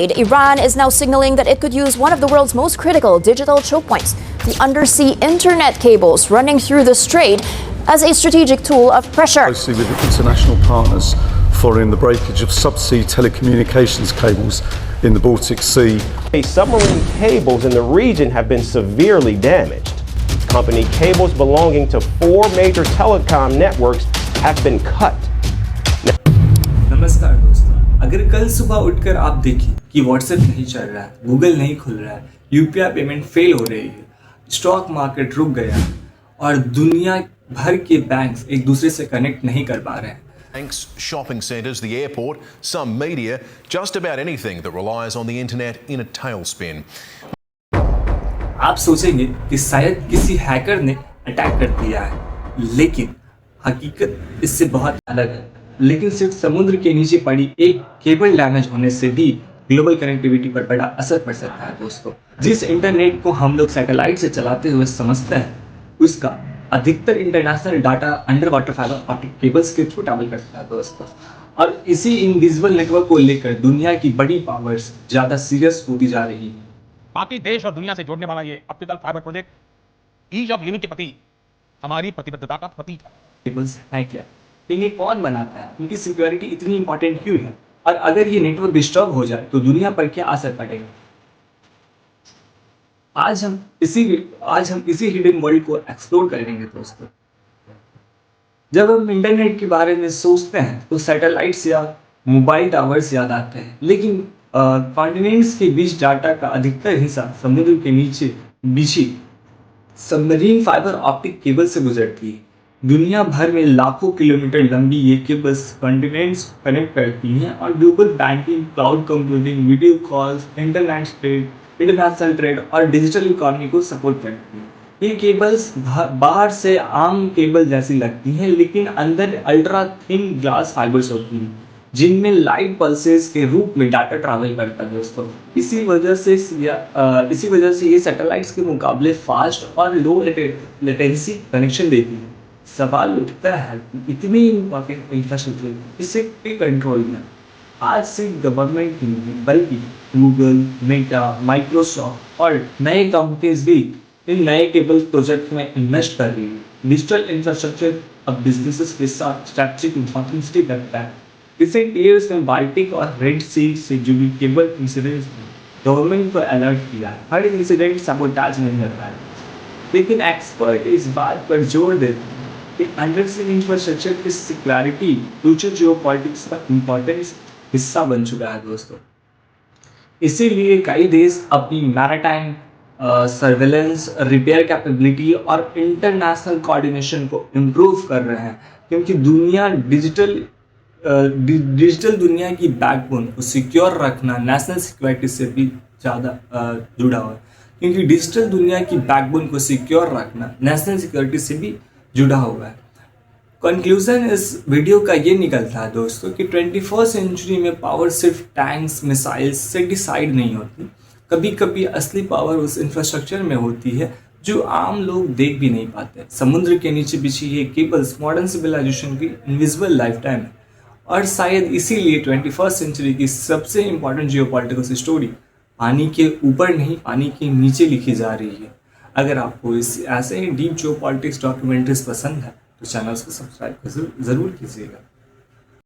Iran is now signaling that it could use one of the world's most critical digital choke points, the undersea internet cables running through the strait, as a strategic tool of pressure. Closely with international partners following the breakage of subsea telecommunications cables in the Baltic Sea. Submarine cables in the region have been severely damaged. Company cables belonging to 4 major telecom networks have been cut. नमस्कार दोस्तों, अगर कल सुबह उठकर आप देखें कि WhatsApp नहीं चल रहा है, गूगल नहीं खुल रहा है, यूपीआई पेमेंट फेल हो रही है, स्टॉक मार्केट रुक गया और दुनिया भर के बैंक्स एक दूसरे से कनेक्ट नहीं कर पा रहे हैं. Banks, shopping centres, the airport, some media, just about anything that relies on the internet in a tailspin. आप सोचेंगे कि शायद किसी हैकर ने अटैक कर दिया है, लेकिन हकीकत इससे बहुत अलग है. लेकिन सिर्फ समुद्र के नीचे पड़ी एक केबल डैमेज होने से भी ग्लोबल कनेक्टिविटी पर बड़ा असर पड़ सकता है दोस्तों. जिस इंटरनेट को हम लोग सैटेलाइट से चलाते हुए समझते हैं, उसका अधिकतर international data under water fibre optic cables के थ्रू ट्रैवल करता है दोस्तों. और इसी इनविजिबल नेटवर्क को लेकर दुनिया की बड़ी पावर्स ज़्यादा सीरियस होती जा रही है. बाकी देश और दुनिया से जोड़ने वाला ये optical fibre project ease of living के प्रति हमारी प्रतिबद्धता का प्रतीक है. केबल्स है क्या, इन्हें कौन बनाता है, इनकी सिक्योरिटी इतनी इंपॉर्टेंट क्यों है, और अगर ये नेटवर्क डिस्टर्ब हो जाए तो दुनिया पर क्या असर पड़ेगा. आज हम इसी हिडन वर्ल्ड को एक्सप्लोर करेंगे दोस्तों. जब हम इंटरनेट के बारे में सोचते हैं तो सैटेलाइट्स या मोबाइल टावर्स याद आते हैं, लेकिन कॉन्टिनेंट्स के बीच डाटा का अधिकतर हिस्सा समुद्र के नीचे बिछी सबमरीन फाइबर ऑप्टिक केबल से गुजरती है. दुनिया भर में लाखों किलोमीटर लंबी ये केबल्स कॉन्टिनेंट्स कनेक्ट करती हैं और global banking, cloud computing, video calls, international trade और डिजिटल इकोनॉमी को सपोर्ट करती हैं. ये केबल्स बाहर से आम केबल जैसी लगती हैं, लेकिन अंदर अल्ट्रा थिन ग्लास फाइबर्स होती हैं जिनमें लाइट पल्सेस के रूप में डाटा ट्रैवल करता है दोस्तों. इसी वजह से ये सैटेलाइट्स के मुकाबले फास्ट और लो लेटेंसी कनेक्शन देती है. सवाल उठता है कि इतनी इम्पोर्टेंट इंफ्रास्ट्रक्चर इसे भी कंट्रोल में आज सिर्फ गवर्नमेंट ही नहीं बल्कि गूगल, मेटा, माइक्रोसॉफ्ट और नए कंपनीज भी इन नए केबल प्रोजेक्ट में इन्वेस्ट कर रही है. डिजिटल इंफ्रास्ट्रक्चर अब बिजनेसेस के साथ स्ट्रैटेजिक इंपॉर्टेंस भी रखता है. रिसेंट ईयर्स में बाल्टिक और रेड सी से जुड़ी केबल इंसिडेंट्स ने गवर्नमेंट को अलर्ट किया है. हर इंसिडेंट सबोटाज नहीं होता है, लेकिन एक्सपर्ट इस बात पर जोर देते हैं कि अंडरसी इंफ्रास्ट्रक्चर की सिक्योरिटी फ्यूचर जियोपॉलिटिक्स का इम्पोर्टेंट हिस्सा बन चुका है दोस्तों. इसीलिए कई देश अपनी मैरीटाइम सर्वेलेंस, रिपेयर कैपेबिलिटी और इंटरनेशनल कोऑर्डिनेशन को इम्प्रूव कर रहे हैं, क्योंकि डिजिटल दुनिया की बैकबोन को सिक्योर रखना नेशनल सिक्योरिटी से भी ज़्यादा जुड़ा हुआ है. क्योंकि डिजिटल दुनिया की बैकबोन को सिक्योर रखना नेशनल सिक्योरिटी से भी जुड़ा हुआ है. कंक्लूजन इस वीडियो का ये निकलता है दोस्तों कि 21st सेंचुरी में पावर सिर्फ टैंक्स, मिसाइल्स से डिसाइड नहीं होती. कभी कभी असली पावर उस इंफ्रास्ट्रक्चर में होती है जो आम लोग देख भी नहीं पाते. समुद्र के नीचे बिछी ये केबल्स मॉडर्न सिविलाइजेशन की इनविजिबल लाइफ टाइम है, और शायद इसीलिए 21st सेंचुरी की सबसे इम्पॉर्टेंट जियोपॉलिटिकल स्टोरी पानी के ऊपर नहीं, पानी के नीचे लिखी जा रही है. अगर आपको ऐसे ही डीप जियोपॉलिटिक्स डॉक्यूमेंट्रीज पसंद है तो चैनल को सब्सक्राइब ज़रूर कीजिएगा.